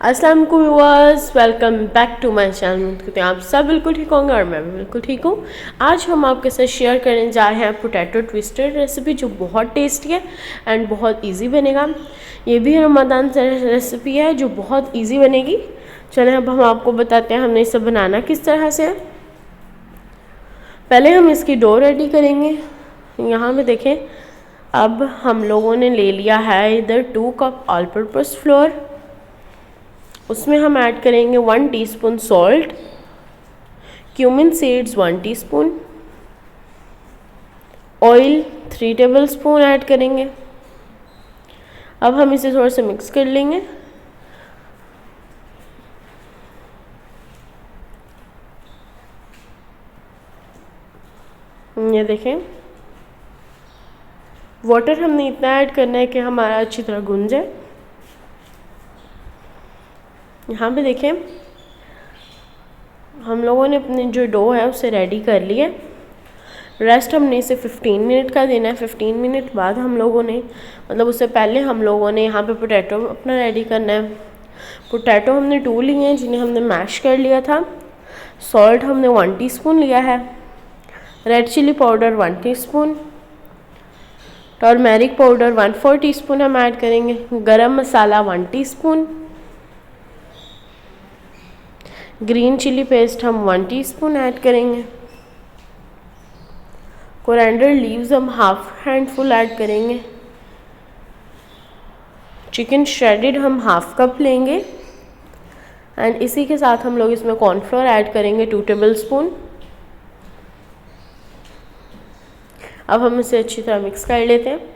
अस्सलाम वालेकुम viewers, welcome back to my channel. उम्मीद करते हैं आप सब बिल्कुल ठीक होंगे और मैं भी बिल्कुल ठीक हूँ। आज हम आपके साथ शेयर करने जा रहे हैं पोटैटो ट्विस्टर रेसिपी, जो बहुत टेस्टी है एंड बहुत इजी बनेगा। ये भी रमज़ान से रेसिपी है जो बहुत इजी बनेगी। चलें अब हम आपको बताते हैं हमने इसे बनाना किस तरह से है। पहले हम इसकी डो रेडी करेंगे। यहाँ पे देखें, अब हम लोगों ने ले लिया है इधर 2 कप ऑल पर्पस फ्लोर। उसमें हम ऐड करेंगे 1 teaspoon salt, cumin seeds 1 teaspoon, oil 3 tablespoon add करेंगे। अब हम इसे थोड़ा सा मिक्स कर लेंगे। ये देखें, वाटर हमने इतना ऐड करना है कि हमारा अच्छी तरह गुन जाए। यहाँ पे देखें, हम लोगों ने अपनी जो डो है उसे रेडी कर लिया। रेस्ट हमने इसे 15 मिनट का देना है। 15 मिनट बाद हम लोगों ने, मतलब उससे पहले हम लोगों ने यहाँ पे पोटैटो अपना रेडी करना है। पोटैटो हमने 2 लिए हैं जिन्हें हमने मैश कर लिया था। सॉल्ट हमने 1 टीस्पून लिया है। Red chilli powder 1 teaspoon, turmeric powder 1/4 teaspoon हम ऐड करेंगे। Garam masala 1 teaspoon, green chilli paste हम 1 टीस्पून ऐड करेंगे। कोरिएंडर लीव्स हम हाफ हैंडफुल ऐड करेंगे। चिकन श्रेडेड हम हाफ कप लेंगे एंड इसी के साथ हम लोग इसमें कॉर्नफ्लोर ऐड करेंगे 2 टेबलस्पून। अब हम इसे अच्छी तरह मिक्स कर लेते हैं।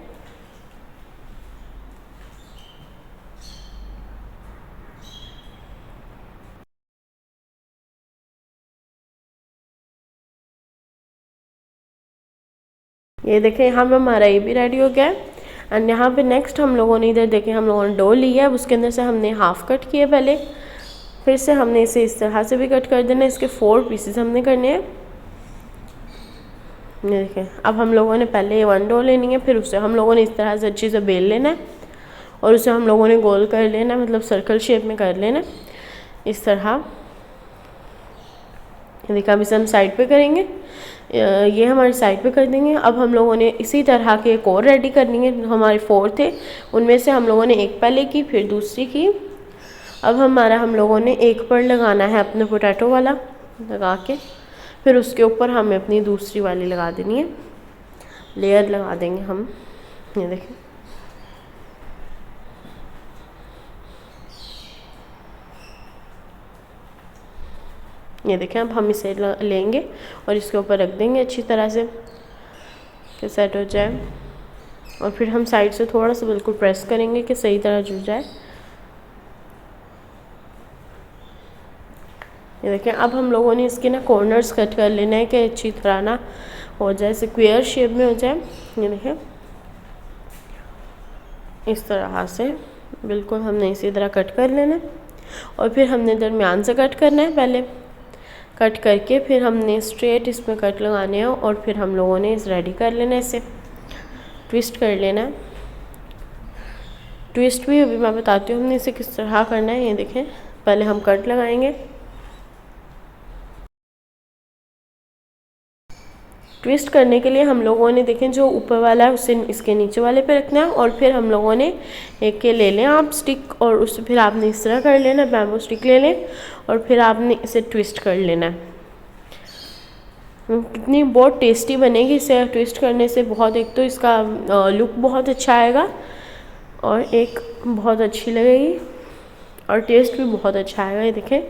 ये देखें, यहाँ पे हमारा ये भी रेडी हो गया है। एंड यहाँ पे नेक्स्ट हम लोगों ने इधर देखें, हम लोगों ने डो लिया है, उसके अंदर से हमने हाफ कट किया पहले, फिर से हमने इसे इस तरह से भी कट कर देना है। इसके 4 पीसेस हमने करने हैं। ये देखें, अब हम लोगों ने पहले 1 डो लेनी है, फिर उसे हम लोगों ने इस तरह से अच्छी से बेल लेना है और उसे हम लोगों ने गोल कर लेना है, मतलब सर्कल शेप में कर लेना है इस तरह। देखा, अब इसे हम साइड पे करेंगे। ये हमारे साइड पे कर देंगे। अब हम लोगों ने इसी तरह के एक और रेडी करनी है। हमारे 4 थे, उनमें से हम लोगों ने एक पहले की, फिर दूसरी की। अब हम लोगों ने एक पर लगाना है अपने पोटैटो वाला लगा के, फिर उसके ऊपर हमें अपनी दूसरी वाली लगा देनी है, लेयर लगा देंगे हम। ये देखें, ये देखें, अब हम इसे लेंगे और इसके ऊपर रख देंगे अच्छी तरह से कि सेट हो जाए। और फिर हम साइड से थोड़ा सा बिल्कुल प्रेस करेंगे कि सही तरह जुड़ जाए। ये देखें, अब हम लोगों ने इसके ना कॉर्नर्स कट कर लेना है कि अच्छी तरह ना हो जाए, स्क्वायर शेप में हो जाए। ये देखें, इस तरह से बिल्कुल हमने इसी तरह कट कर लेना है। और फिर हमने दरमियान से कट करना है, पहले कट करके फिर हमने स्ट्रेट इसमें कट लगाने हैं और फिर हम लोगों ने इस रेडी कर लेना है, इसे ट्विस्ट कर लेना है। ट्विस्ट भी अभी मैं बताती हूँ हमने इसे किस तरह करना है। ये देखें, पहले हम कट लगाएंगे। ट्विस्ट करने के लिए हम लोगों ने देखें, जो ऊपर वाला है उसे इसके नीचे वाले पे रखना है और फिर हम लोगों ने एक के ले लें आप स्टिक, और उससे फिर आपने इस तरह कर लेना, बैम्बू स्टिक ले लें और फिर आपने इसे ट्विस्ट कर लेना है। कितनी बहुत टेस्टी बनेगी इसे ट्विस्ट करने से। बहुत, एक तो इसका लुक बहुत अच्छा आएगा और एक बहुत अच्छी लगेगी और टेस्ट भी बहुत अच्छा आएगा। ये देखें,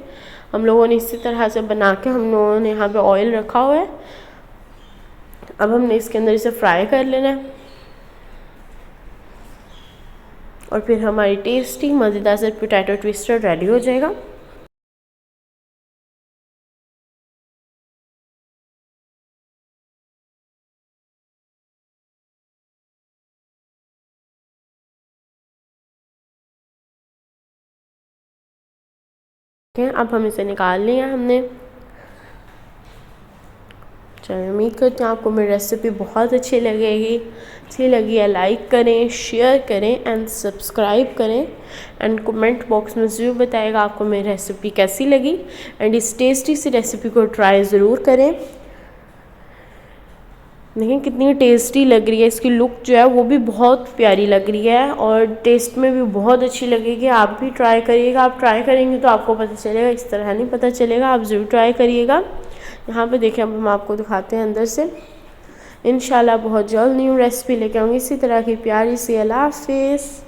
हम लोगों ने इसी तरह से बना के हम लोगों ने यहाँ पे ऑयल रखा हुआ है। अब हमने इसके अंदर इसे फ्राई कर लेना है और फिर हमारी टेस्टी मज़ेदार से पोटैटो ट्विस्टर रेडी हो जाएगा। अब हम इसे निकाल लिया हमने। चलिए, उम्मीद करती हूँ आपको मेरी रेसिपी बहुत अच्छी लगेगी। अच्छी लगी है लाइक करें, शेयर करें एंड सब्सक्राइब करें एंड कमेंट बॉक्स में ज़रूर बताइएगा आपको मेरी रेसिपी कैसी लगी एंड इस टेस्टी सी रेसिपी को ट्राई ज़रूर करें। देखिए कितनी टेस्टी लग रही है, इसकी लुक जो है वो भी बहुत प्यारी लग रही है और टेस्ट में भी बहुत अच्छी लगेगी। आप भी ट्राई करिएगा, आप ट्राई करेंगे तो आपको पता चलेगा, इस तरह नहीं पता चलेगा। आप ज़रूर ट्राई करिएगा। यहाँ पे देखिए अब हम आपको दिखाते हैं अंदर से। इंशाल्लाह बहुत जल्द न्यू रेसिपी लेके आऊँगी इसी तरह की प्यारी सी। अल्लाह हाफिज़।